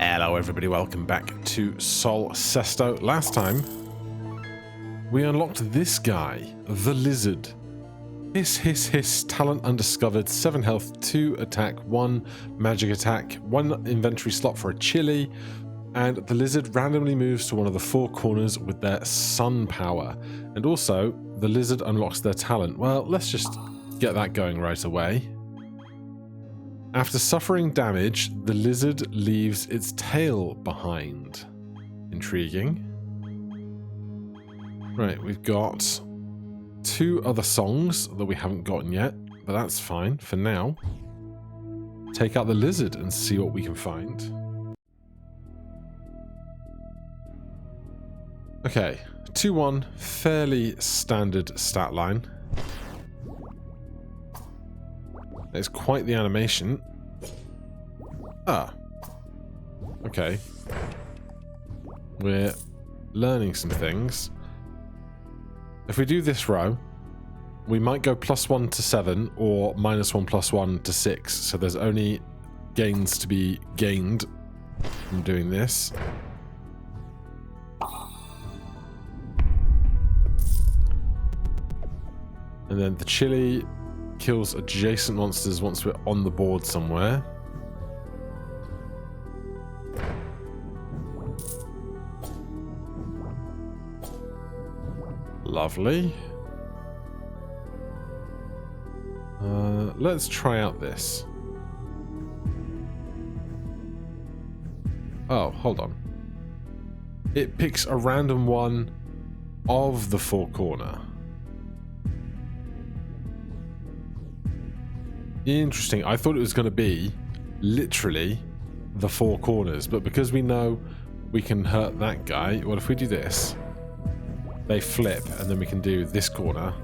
Hello everybody, welcome back to Cesto. Last time, we unlocked this guy, the lizard. Hiss, hiss, hiss, talent undiscovered, 7 health, 2 attack, 1 magic attack, 1 inventory slot for a chili, and the lizard randomly moves to one of the 4 corners with their sun power. And also, the lizard unlocks their talent. Well, let's just get that going right away. After suffering damage, the lizard leaves its tail behind. Intriguing. Right, we've got 2 other songs that we haven't gotten yet, but that's fine for now. Take out the lizard and see what we can find. Okay, 2-1, fairly standard stat line. It's quite the animation. Ah. Okay. We're learning some things. If we do this row, we might go +1 to 7 or -1 +1 to 6. So there's only gains to be gained from doing this. And then the chili kills adjacent monsters once we're on the board somewhere. Lovely. Let's try out this. Oh, hold on. It picks a random one of the 4 corner. Interesting. I thought it was going to be literally the 4 corners, but because we know we can hurt that guy, well, if we do this, they flip, and then we can do this corner.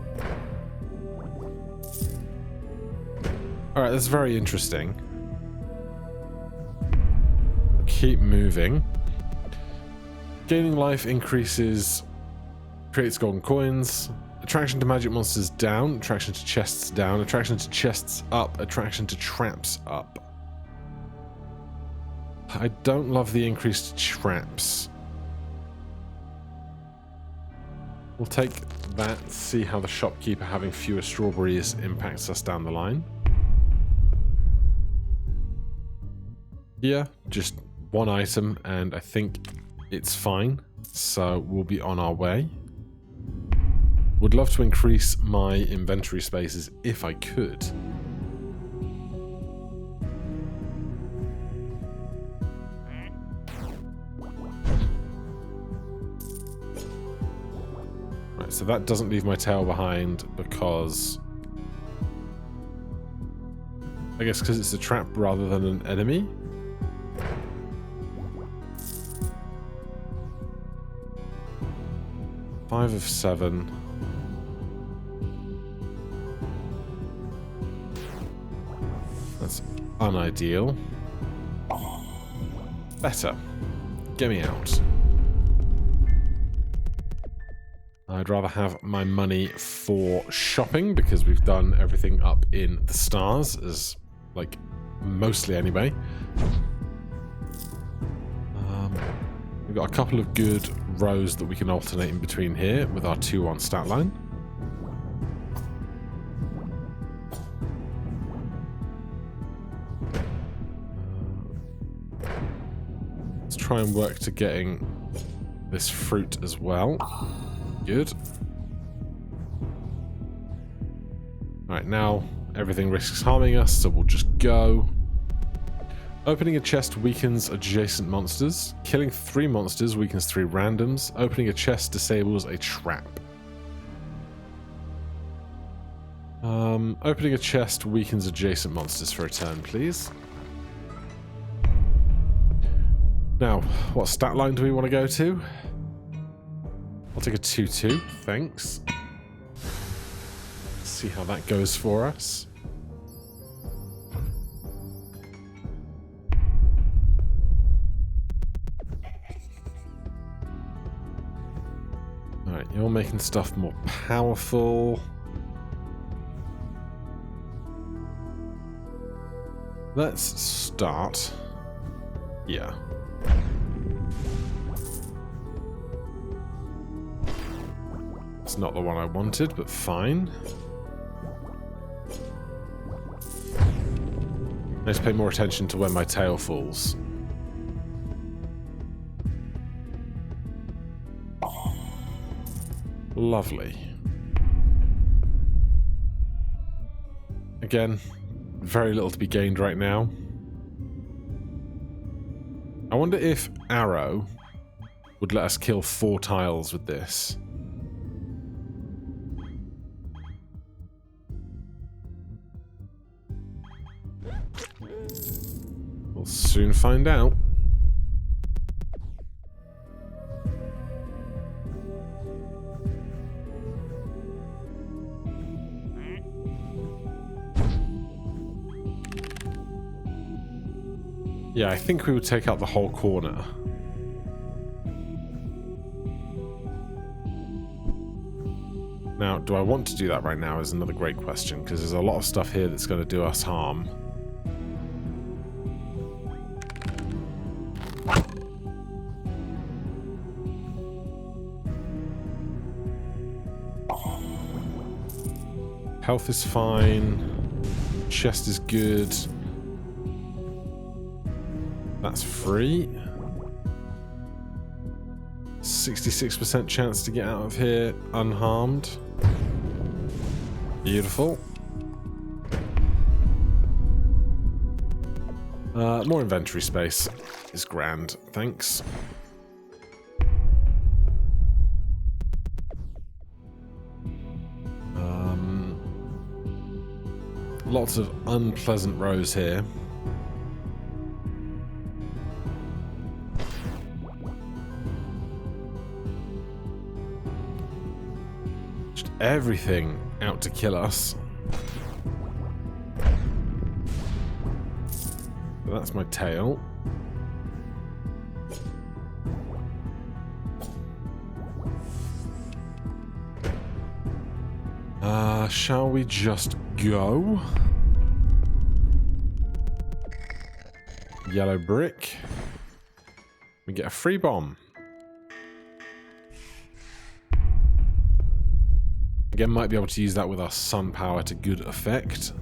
Alright, that's very interesting. Keep moving. Gaining life increases, creates golden coins. Attraction to magic monsters down, attraction to chests down, attraction to chests up, attraction to traps up. I don't love the increased traps. We'll take that, see how the shopkeeper having fewer strawberries impacts us down the line. Here, just 1 item, and I think it's fine, so we'll be on our way. Would love to increase my inventory spaces if I could. Right, so that doesn't leave my tail behind because... I guess because it's a trap rather than an enemy. Five of 7. That's unideal. Better. Get me out. I'd rather have my money for shopping because we've done everything up in the stars, as like mostly anyway. We've got a couple of good rows that we can alternate in between here with our 2-1 stat line. Let's try and work to getting this fruit as well. Good. Alright, now everything risks harming us, so we'll just go. Opening a chest weakens adjacent monsters. Killing 3 monsters weakens 3 randoms. Opening a chest disables a trap. Opening a chest weakens adjacent monsters for a turn, please. Now, what stat line do we want to go to? I'll take a 2-2, thanks. Let's see how that goes for us. Alright, you're making stuff more powerful. Let's start. Yeah. That's not the one I wanted, but fine. Let's pay more attention to when my tail falls. Lovely. Again, very little to be gained right now. I wonder if arrow would let us kill 4 tiles with this. We'll soon find out. Yeah, I think we would take out the whole corner. Now, do I want to do that right now is another great question, because there's a lot of stuff here that's going to do us harm. Health is fine. Chest is good. That's free. 66% chance to get out of here unharmed. Beautiful. More inventory space is grand, thanks. Lots of unpleasant rows here. Just everything out to kill us. So that's my tail. Shall we just go? Yellow brick. We get a free bomb. Again, might be able to use that with our sun power to good effect.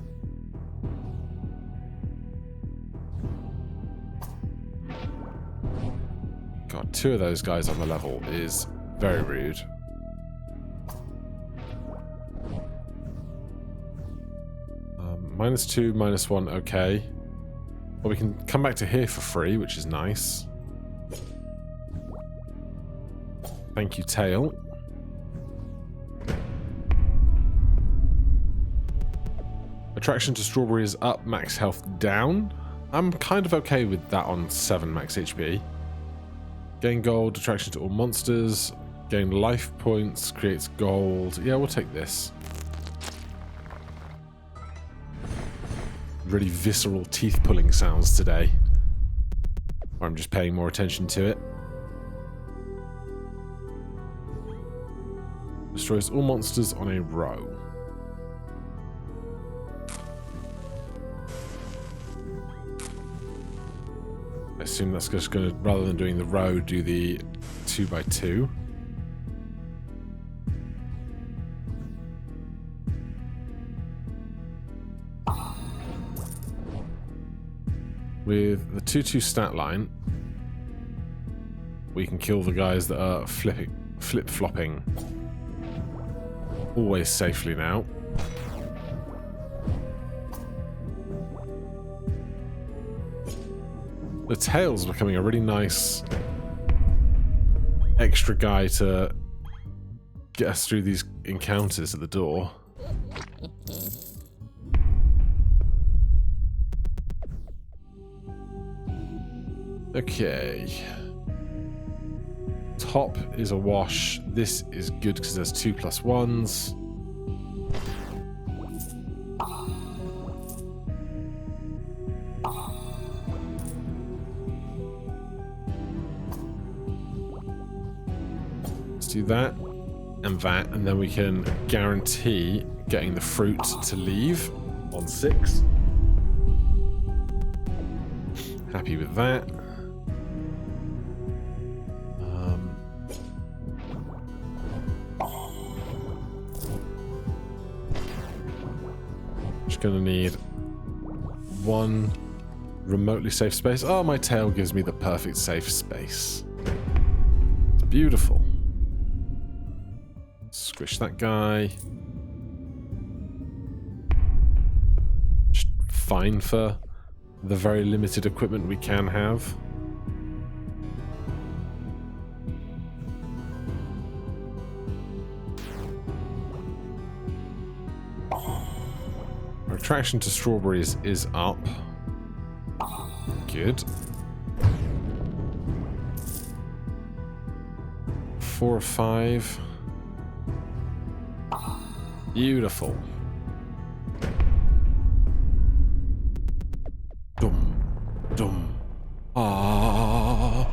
God, 2 of those guys on the level is very rude. -2, -1, okay. Well, we can come back to here for free, which is nice. Thank you, tail. Attraction to strawberry is up, max health down. I'm kind of okay with that on 7 max HP. Gain gold, attraction to all monsters. Gain life points, creates gold. Yeah, we'll take this. Really visceral teeth-pulling sounds today. Or I'm just paying more attention to it. Destroys all monsters on a row. I assume that's just going to, rather than doing the row, do the 2x2. With the 2-2 stat line, we can kill the guys that are flip-flopping always safely now. The tail's becoming a really nice extra guy to get us through these encounters at the door. Okay. Top is a wash. This is good because there's 2+1s. Let's do that and then we can guarantee getting the fruit to leave on 6. Happy with that. Gonna need one remotely safe space. Oh, my tail gives me the perfect safe space. It's beautiful. Squish that guy. Just fine for the very limited equipment we can have. Our attraction to strawberries is up. Good. 4 or 5. Beautiful. Dum, dum. Ah.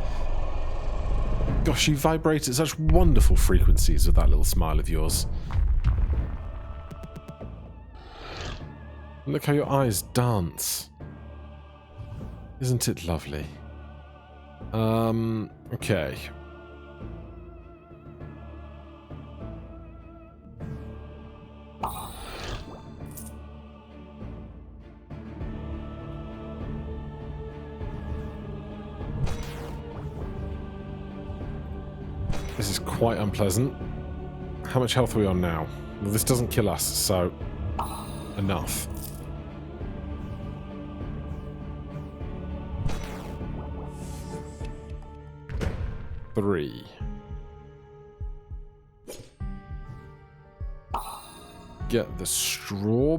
Gosh, you vibrate at such wonderful frequencies with that little smile of yours. Look how your eyes dance. Isn't it lovely? Okay. This is quite unpleasant. How much health are we on now? Well, this doesn't kill us, so enough. Three. Get the straw.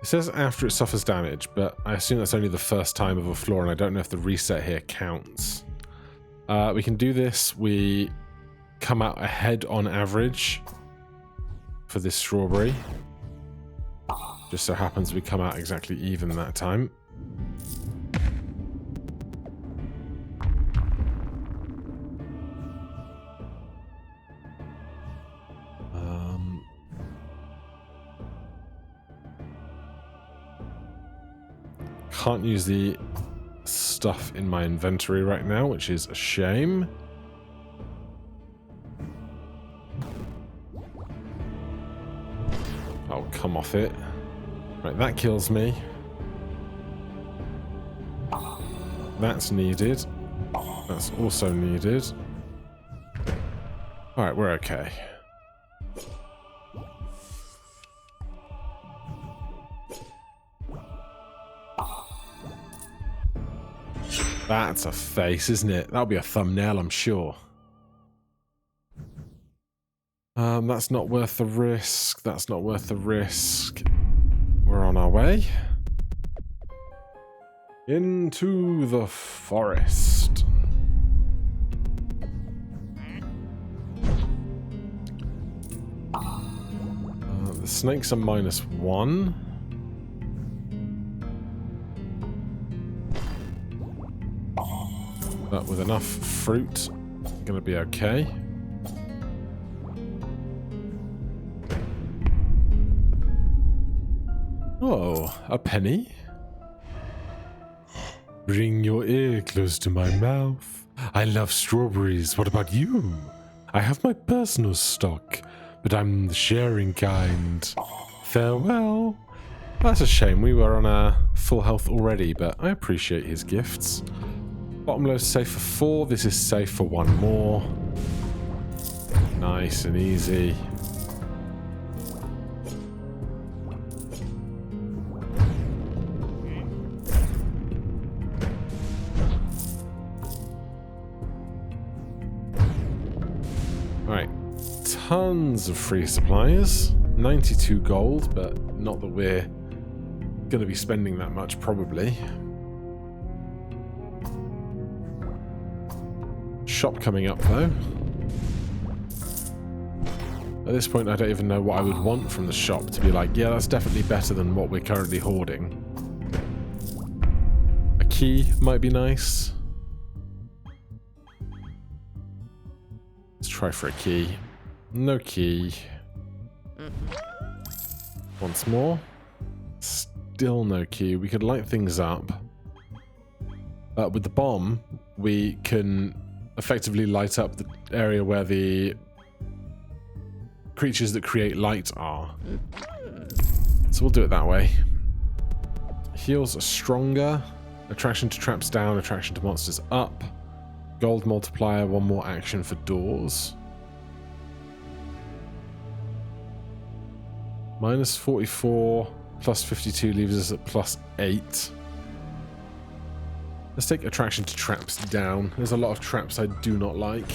It says after it suffers damage, but I assume that's only the first time of a floor, and I don't know if the reset here counts. We can do this. We come out ahead on average for this strawberry. Just so happens we come out exactly even that time. Can't use the stuff in my inventory right now, which is a shame. Oh, come off it. Right, that kills me. That's needed. That's also needed. Alright, we're okay. That's a face, isn't it? That'll be a thumbnail, I'm sure. That's not worth the risk. That's not worth the risk. We're on our way. Into the forest. The snakes are -1. But with enough fruit, I'm gonna be okay. Oh, a penny? Bring your ear close to my mouth. I love strawberries. What about you? I have my personal stock, but I'm the sharing kind. Farewell. That's a shame. We were on a full health already, but I appreciate his gifts. Bottom low is safe for 4. This is safe for 1 more. Nice and easy. Alright. Tons of free supplies. 92 gold, but not that we're going to be spending that much, probably. Shop coming up, though. At this point, I don't even know what I would want from the shop to be like, yeah, that's definitely better than what we're currently hoarding. A key might be nice. Let's try for a key. No key. Once more. Still no key. We could light things up. With the bomb, we can effectively light up the area where the creatures that create light are. So we'll do it that way. Heals are stronger. Attraction to traps down, attraction to monsters up. Gold multiplier, one more action for doors. Minus 44, plus 52 leaves us at plus 8. Let's take attraction to traps down. There's a lot of traps I do not like.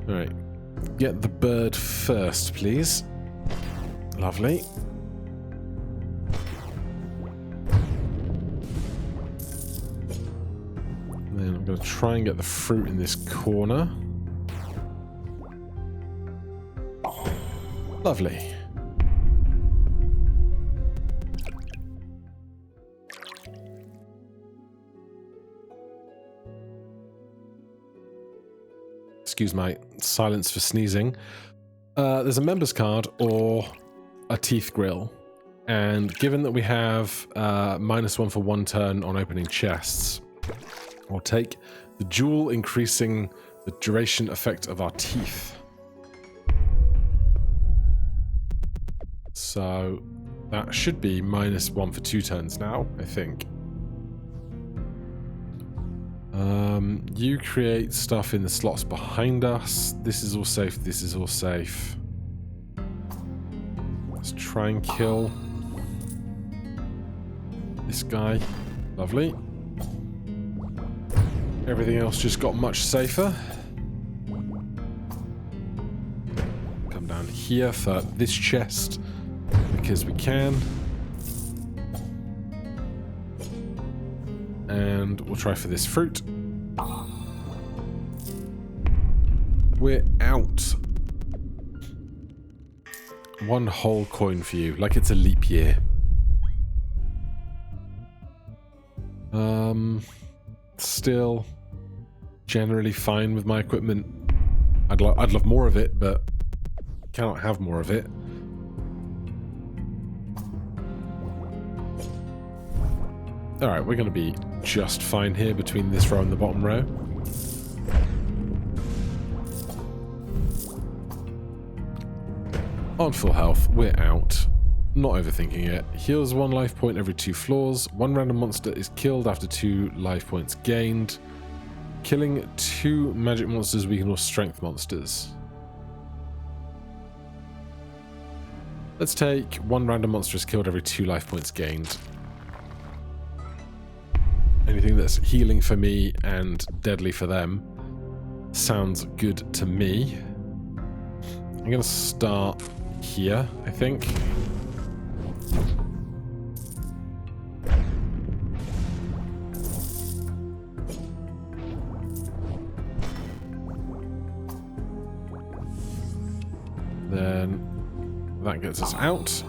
Alright. Get the bird first, please. Lovely. And then I'm going to try and get the fruit in this corner. Lovely. Excuse my silence for sneezing. There's a member's card or a teeth grill. And given that we have -1 for 1 turn on opening chests, we'll take the jewel increasing the duration effect of our teeth. So that should be -1 for 2 turns now, I think. You create stuff in the slots behind us. This is all safe. This is all safe. Let's try and kill this guy. Lovely. Everything else just got much safer. Come down here for this chest because we can. And we'll try for this fruit. We're out. 1 whole coin for you, like it's a leap year. Still generally fine with my equipment. I'd love more of it, but cannot have more of it. Alright, we're going to be just fine here between this row and the bottom row. On full health, we're out. Not overthinking it. Heals 1 life point every 2 floors. 1 random monster is killed after 2 life points gained. Killing 2 magic monsters weaken or strength monsters. Let's take 1 random monster is killed every 2 life points gained. Anything that's healing for me and deadly for them sounds good to me. I'm going to start here, I think. Then that gets us out.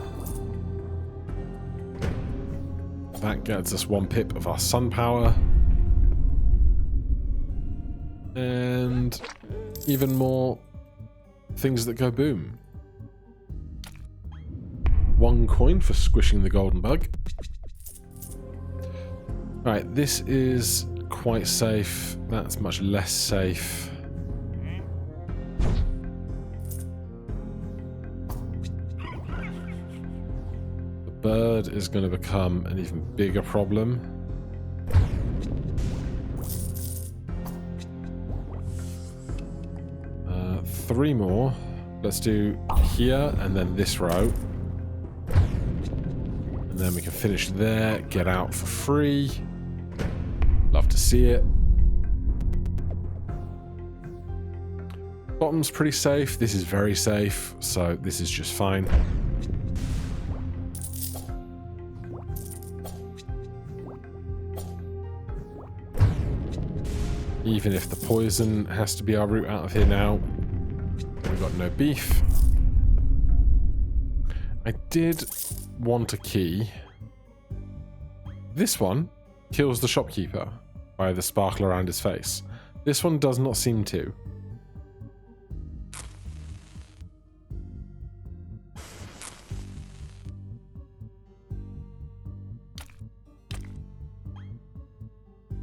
That gets us 1 pip of our sun power. And even more things that go boom. 1 coin for squishing the golden bug. Right, this is quite safe. That's much less safe. The bird is going to become an even bigger problem. Three more. Let's do here and then this row. And then we can finish there, get out for free. Love to see it. Bottom's pretty safe. This is very safe. So this is just fine. Even if the poison has to be our route out of here now. We've got no beef. I did want a key. This one kills the shopkeeper by the sparkle around his face. This one does not seem to.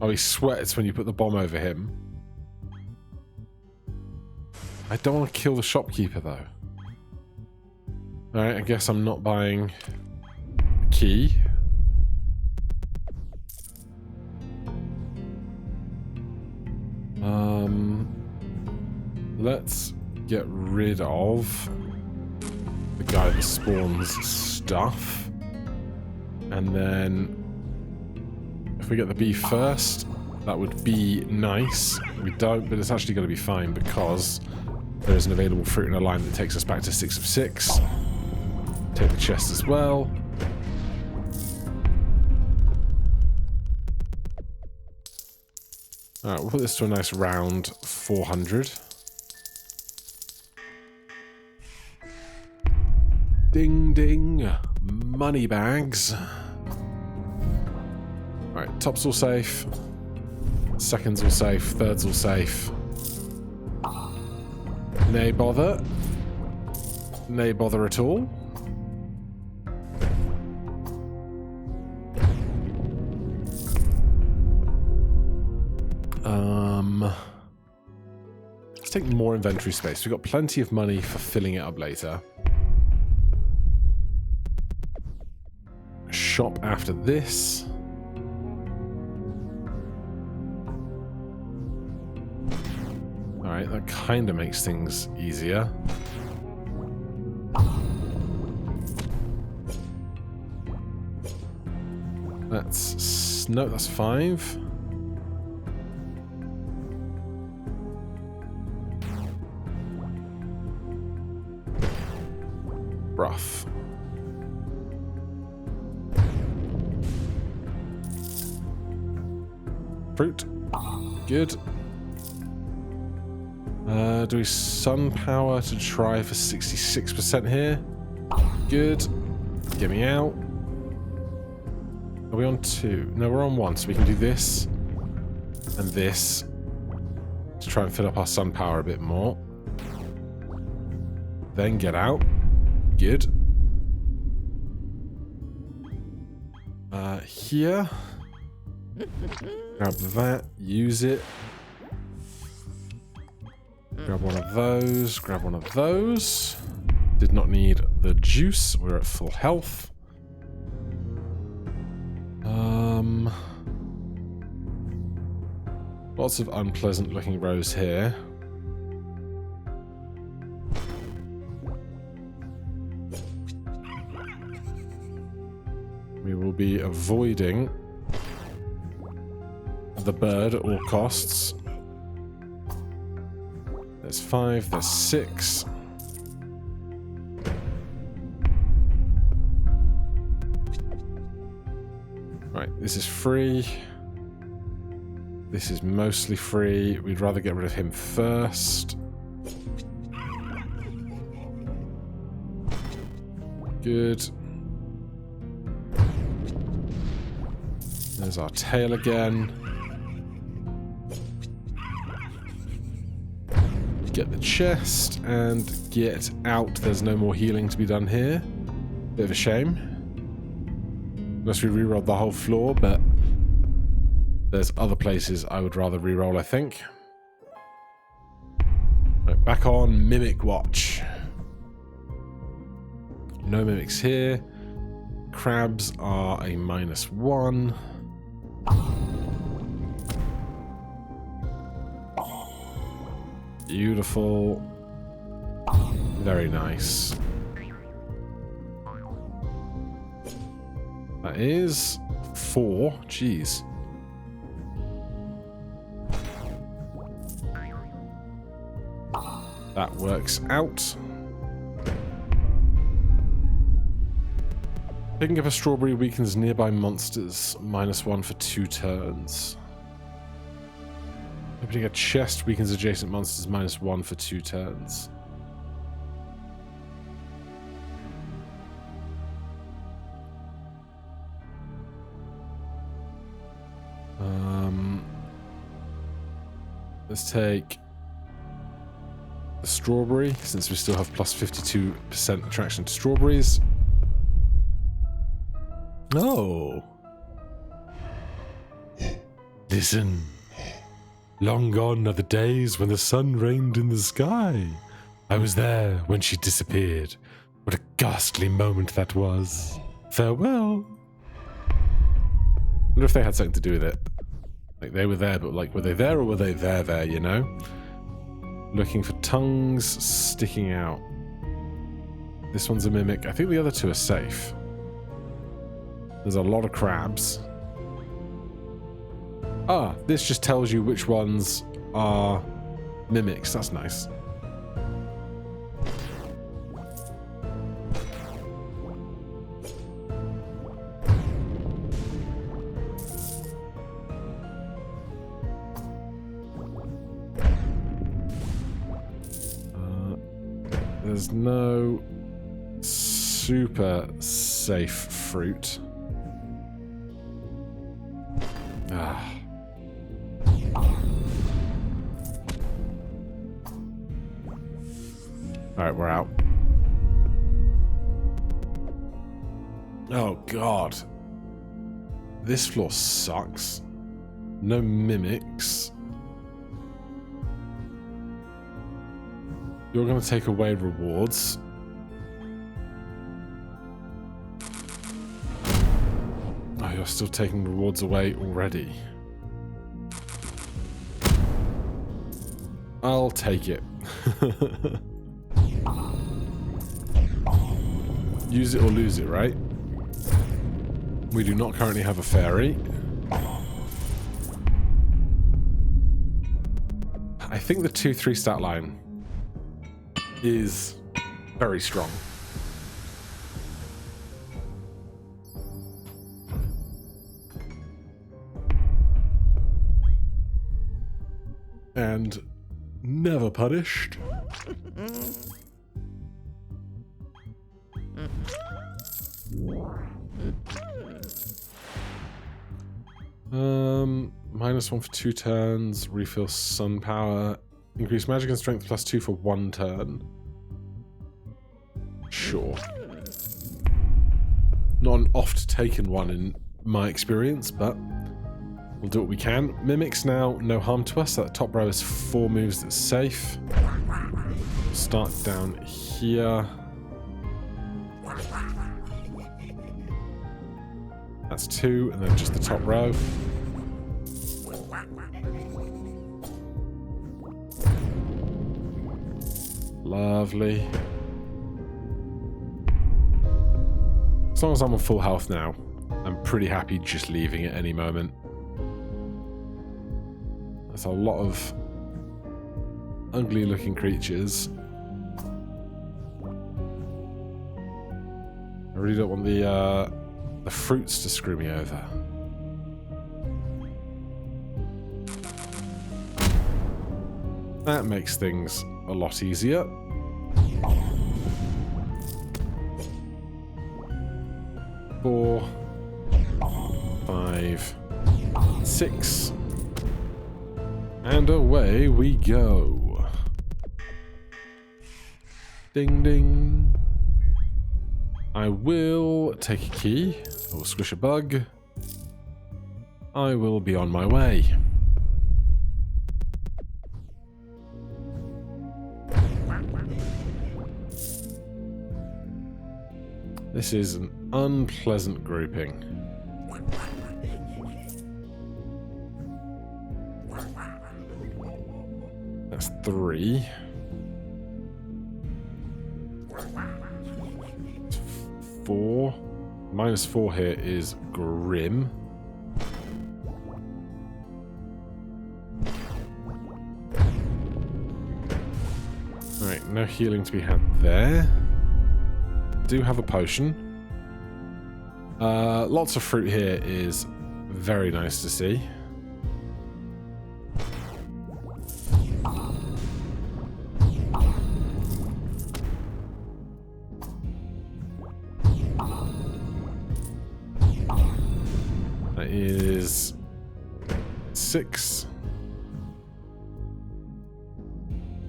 Oh, he sweats when you put the bomb over him. I don't want to kill the shopkeeper, though. Alright, I guess I'm not buying a key. Let's get rid of the guy that spawns stuff. And then if we get the bee first, that would be nice. We don't, but it's actually going to be fine because there is an available fruit in a line that takes us back to 6 of 6. Take the chest as well. Alright, we'll put this to a nice round 400. Ding ding, money bags. Alright, top's all safe. Second's all safe, third's all safe. Nay bother. Nay bother at all. Let's take more inventory space. We've got plenty of money for filling it up later. Shop after this. Alright, that kind of makes things easier. That's... no, that's 5. Rough. Fruit. Good. Do we sun power to try for 66% here? Good. Get me out. Are we on 2? No, we're on 1, so we can do this and this to try and fill up our sun power a bit more. Then get out. Good. Here. Grab that, use it. Grab one of those, grab one of those. Did not need the juice, we're at full health. Lots of unpleasant looking rows here. We will be avoiding the bird at all costs. There's 5, there's 6. Right, this is free. This is mostly free. We'd rather get rid of him first. Good. There's our tail again. Get the chest and get out. There's no more healing to be done here. Bit of a shame. Unless we reroll the whole floor, but there's other places I would rather reroll, I think. Right, back on Mimic Watch. No mimics here. Crabs are a -1. Beautiful. Very nice. That is 4. Jeez. That works out. Picking up a strawberry weakens nearby monsters. -1 for 2 turns. Opening a chest weakens adjacent monsters. -1 for 2 turns. Let's take the strawberry, since we still have plus 52% attraction to strawberries. Oh. Listen. Long gone are the days when the sun reigned in the sky. I was there when she disappeared. What a ghastly moment that was. Farewell. I wonder if they had something to do with it. Like, they were there, but, like, were they there or were they there, you know? Looking for tongues sticking out. This one's a mimic. I think the other two are safe. There's a lot of crabs. Ah, this just tells you which ones are mimics. That's nice. There's no super safe fruit. Ah. Alright, we're out. Oh god. This floor sucks. No mimics. You're going to take away rewards. Oh, you're still taking rewards away already. I'll take it. Use it or lose it, right? We do not currently have a fairy. I think the 2-3 stat line is very strong. And never punished. -1 for 2 turns, refill sun power, increase magic and strength +2 for 1 turn. Sure. Not an oft taken one in my experience, but we'll do what we can. Mimics now, no harm to us. That top row is 4 moves that's safe. Start down here. That's 2, and then just the top row. Lovely. As long as I'm on full health now, I'm pretty happy just leaving at any moment. There's a lot of ugly looking creatures. I really don't want the fruits to screw me over. That makes things a lot easier. Four, 5, 6, and away we go. Ding ding. I will take a key. I will squish a bug. I will be on my way. This is an unpleasant grouping. That's 3. 4. -4 here is grim. Alright, no healing to be had there. Do have a potion. Lots of fruit here is very nice to see. That is 6.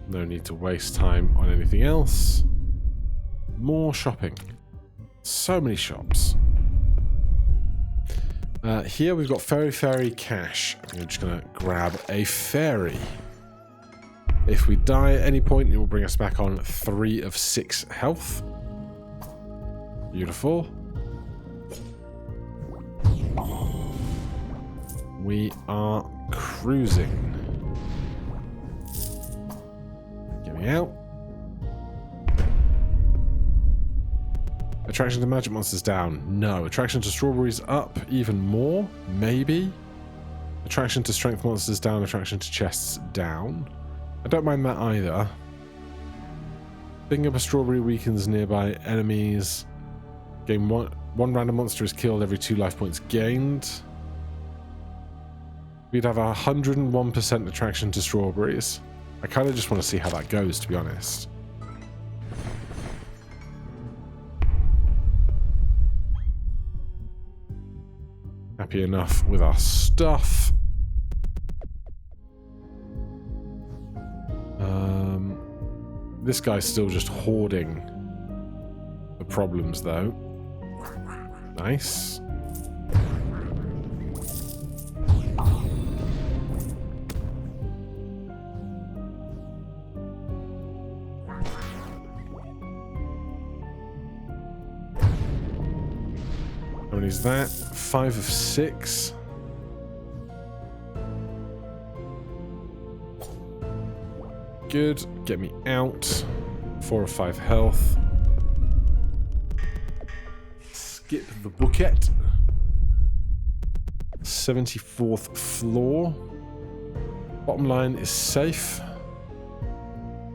No need to waste time on anything else. More shopping. So many shops. Here we've got fairy cash. I'm just going to grab a fairy. If we die at any point, it will bring us back on 3 of 6 health. Beautiful. We are cruising. Get me out. Attraction to magic monsters down. No. Attraction to strawberries up even more. Maybe. Attraction to strength monsters down. Attraction to chests down. I don't mind that either. Picking up a strawberry weakens nearby enemies. Gain one random monster is killed every 2 life points gained. We'd have 101% attraction to strawberries. I kind of just want to see how that goes, to be honest. Happy enough with our stuff. This guy's still just hoarding the problems, though. Nice. How many is that? 5 of 6. Good. Get me out. 4 of 5 health. Skip the bucket. 74th floor. Bottom line is safe.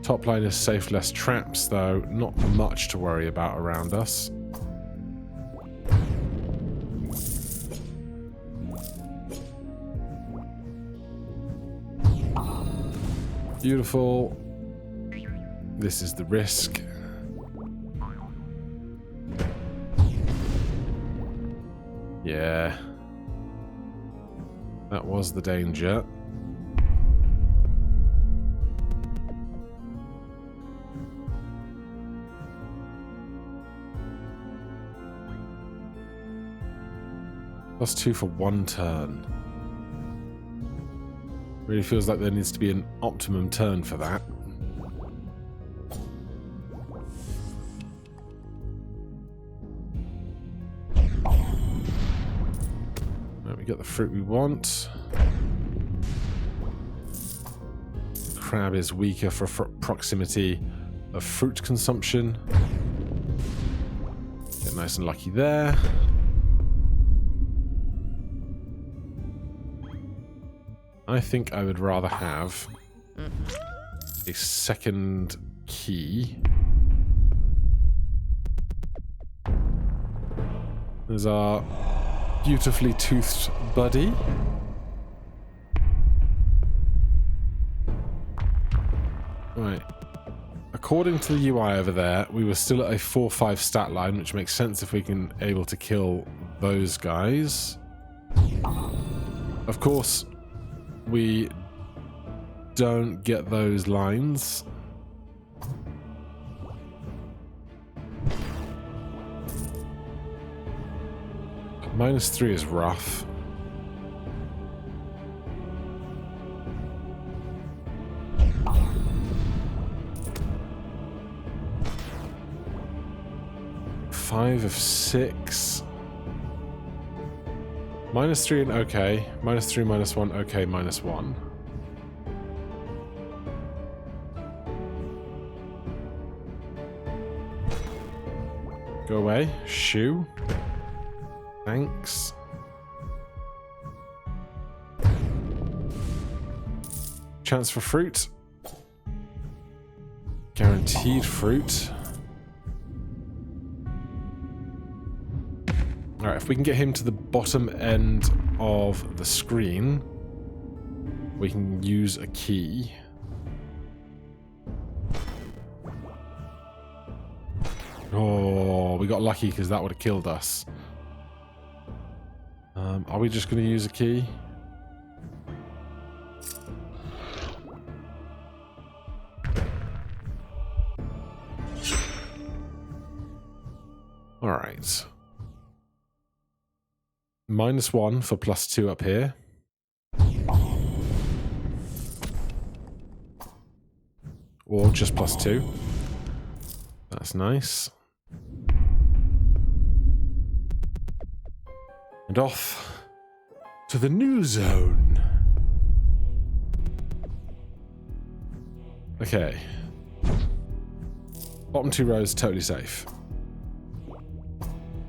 Top line is safe, less traps, though. Not much to worry about around us. Beautiful. This is the risk. Yeah. That was the danger. +2 for 1 turn. Really feels like there needs to be an optimum turn for that. Right, we got the fruit we want. The crab is weaker for proximity of fruit consumption. Get nice and lucky there. I think I would rather have a second key. There's our beautifully toothed buddy. Right. According to the UI over there, we were still at a 4-5 stat line, which makes sense if we can able to kill those guys. Of course, we don't get those lines. -3 is rough. -5 of 6. -3 and okay. -3, -1, okay, -1. Go away. Shoe. Thanks. Chance for fruit. Guaranteed fruit. Alright, if we can get him to the bottom end of the screen, we can use a key. Oh, we got lucky because that would have killed us. Are we just going to use a key? Alright. -1 for +2 up here. Or just +2. That's nice. And off to the new zone. Okay. Bottom 2 rows totally safe.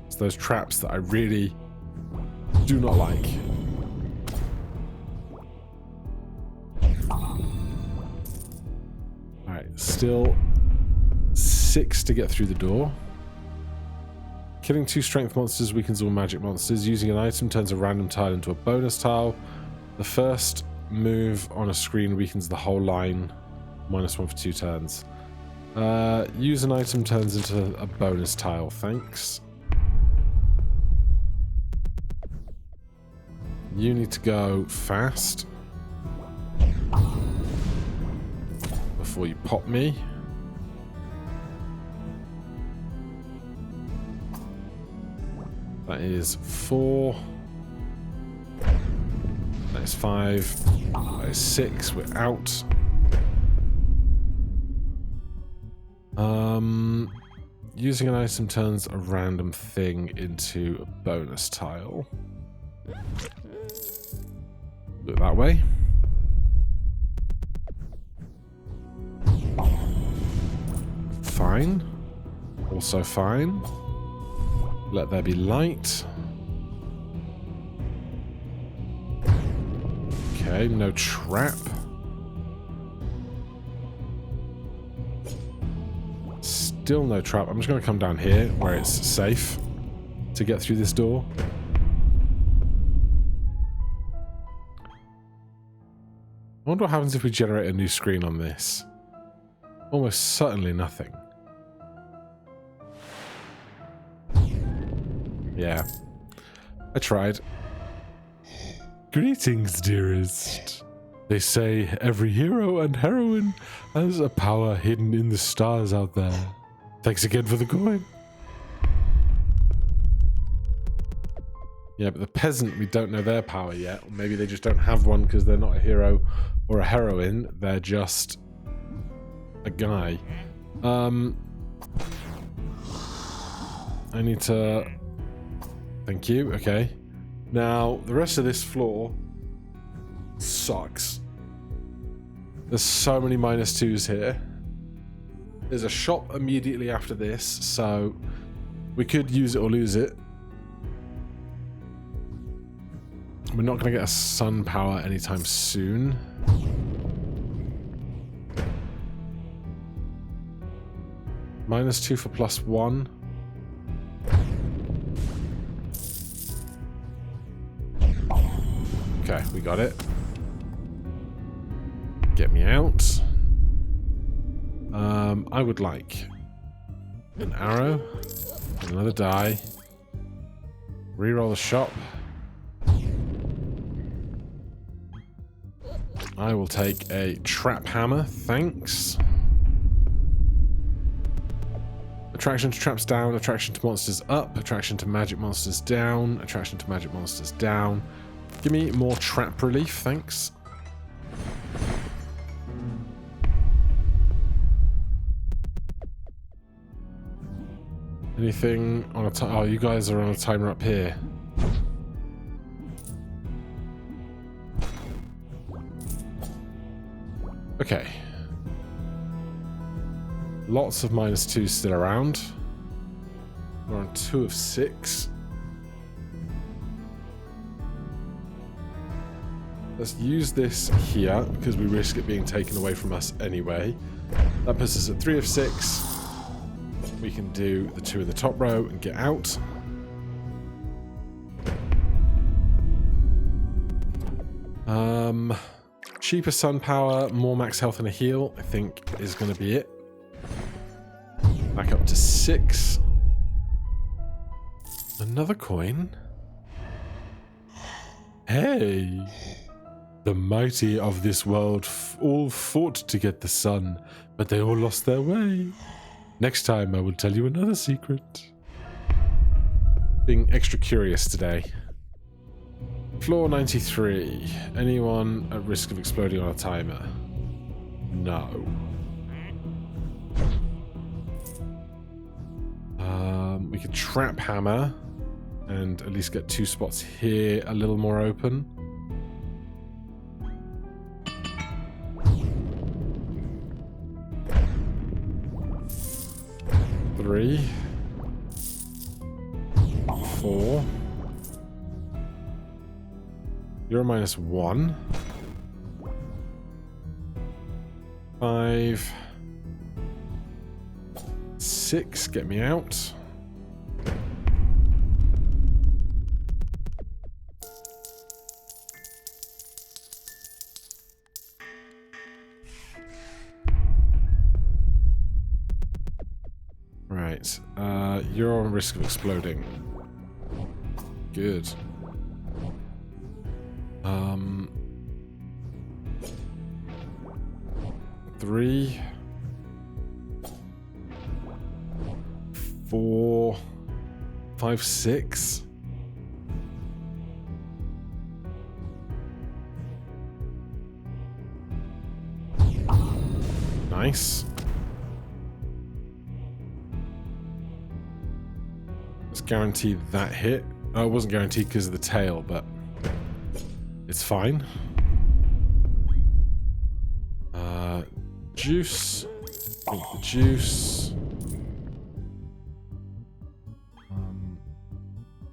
It's those traps that I really do not like. Alright, still 6 to get through the door. Killing 2 strength monsters weakens all magic monsters. Using an item turns a random tile into a bonus tile. The first move on a screen weakens the whole line. -1 for 2 turns. Use an item turns into a bonus tile. Thanks. You need to go fast before you pop me. That is 4. That is 5. That is 6. We're out. Using an item turns a random thing into a bonus tile. Do it that way. Fine. Also fine. Let there be light. Okay, no trap. Still no trap. I'm just going to come down here where it's safe to get through this door. I wonder what happens if we generate a new screen on this. Almost certainly nothing. Yeah. I tried. Greetings, dearest. They say every hero and heroine has a power hidden in the stars out there. Thanks again for the coin. Yeah, but the peasant, we don't know their power yet. Or maybe they just don't have one because they're not a hero or a heroine. They're just a guy. I need to... Thank you. Okay. Now, the rest of this floor sucks. There's so many -2s here. There's a shop immediately after this, so we could use it or lose it. We're not going to get a sun power anytime soon. -2 for +1. Okay, we got it. Get me out. I would like an arrow, another die, reroll the shop. I will take a trap hammer, thanks. Attraction to traps down, attraction to monsters up, attraction to magic monsters down, attraction to magic monsters down. Give me more trap relief, thanks. Anything on a oh, you guys are on a timer up here. Okay. Lots of -2 still around. We're on 2 of 6. Let's use this here because we risk it being taken away from us anyway. That puts us at 3 of 6. We can do the 2 in the top row and get out. Cheaper sun power, more max health and a heal, I think is going to be it. Back up to 6. Another coin. Hey! The mighty of this world all fought to get the sun, but they all lost their way. Next time I will tell you another secret. Being extra curious today. Floor 93. Anyone at risk of exploding on a timer? No. We could trap hammer and at least get 2 spots here a little more open. Three. 4. You're a -1. 5. 6. Get me out. Right. You're on risk of exploding. Good. 3, 4, 5, 6. Nice. Let's guarantee that hit. Oh, it wasn't guaranteed because of the tail, but it's fine. Juice. Drink the juice.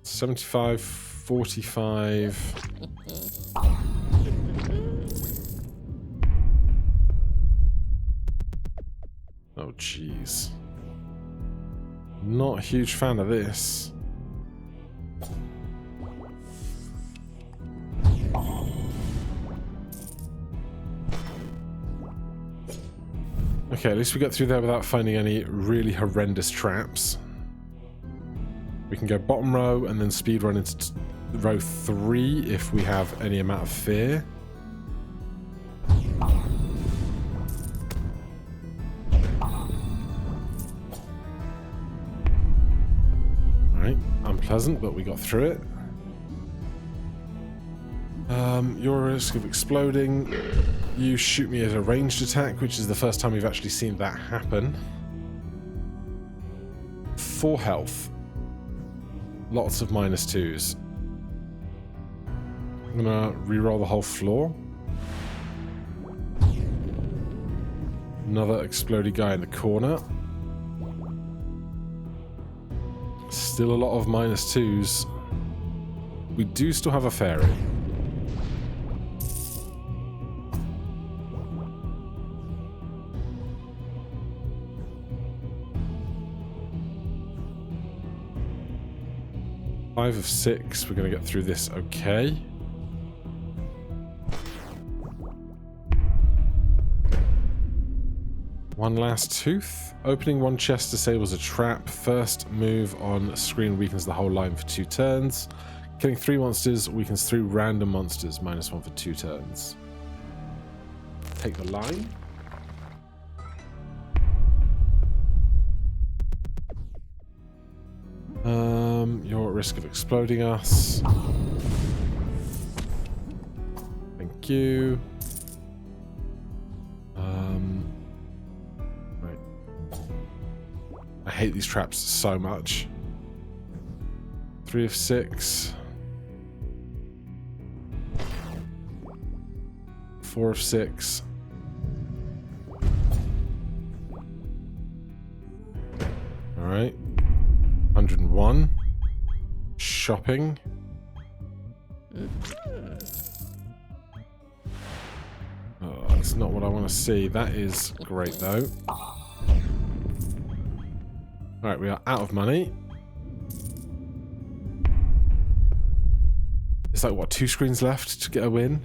75, 45. Oh, jeez. Not a huge fan of this. Okay, at least we got through there without finding any really horrendous traps. We can go bottom row and then speed run into row 3 if we have any amount of fear. Alright, unpleasant, but we got through it. Your risk of exploding. You shoot me as a ranged attack, which is the first time we've actually seen that happen. 4 health. Lots of -2s. I'm gonna re-roll the whole floor. Another explodey guy in the corner. Still a lot of -2s. We do still have a fairy. Five of 6, we're going to get through this okay. One last tooth. Opening one chest disables a trap. First move on screen weakens the whole line for 2 turns. Killing 3 monsters weakens 3 random monsters, -1 for 2 turns. Take the line. You're at risk of exploding us. Thank you. Right. I hate these traps so much. 3 of 6. 4 of 6. Alright. 101. Shopping. Oh, that's not what I want to see. That is great, though. Alright, we are out of money. It's like, what, 2 screens left to get a win?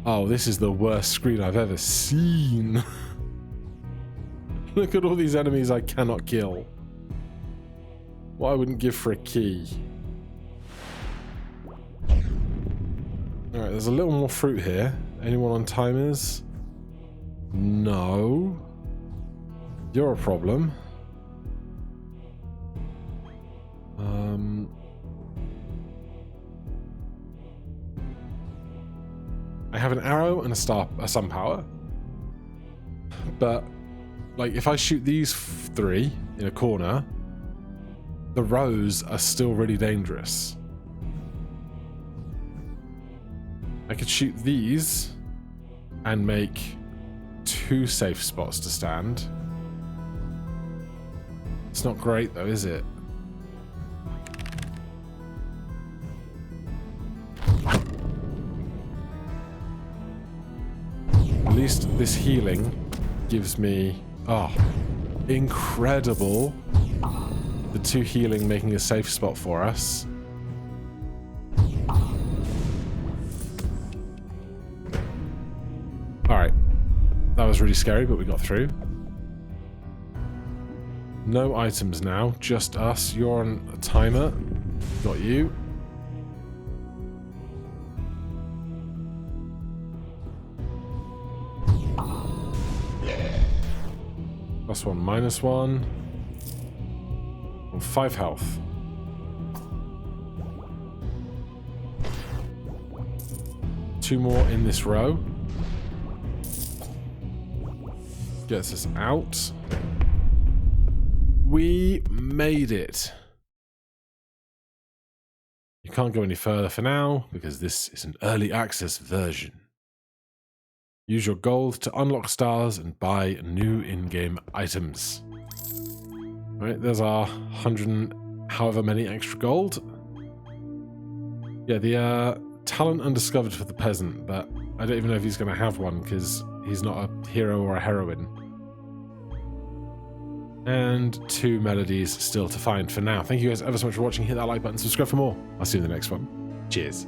Oh, this is the worst screen I've ever seen. Look at all these enemies I cannot kill. What I wouldn't give for a key. Alright, there's a little more fruit here. Anyone on timers? No. You're a problem. I have an arrow and a sun power. But, like, if I shoot these 3 in a corner, the rows are still really dangerous. I could shoot these and make 2 safe spots to stand. It's not great though, is it? At least this healing gives me... Oh, incredible. The 2 healing making a safe spot for us. Alright. That was really scary, but we got through. No items now, just us. You're on a timer. Got you. +1, -1. 5 health. Two more in this row. Gets us out. We made it. You can't go any further for now because this is an early access version. Use your gold to unlock stars and buy new in-game items. Right, there's our 100 and however many extra gold. Yeah, the talent undiscovered for the peasant, but I don't even know if he's going to have one because he's not a hero or a heroine. And 2 melodies still to find for now. Thank you guys ever so much for watching. Hit that like button, subscribe for more. I'll see you in the next one. Cheers.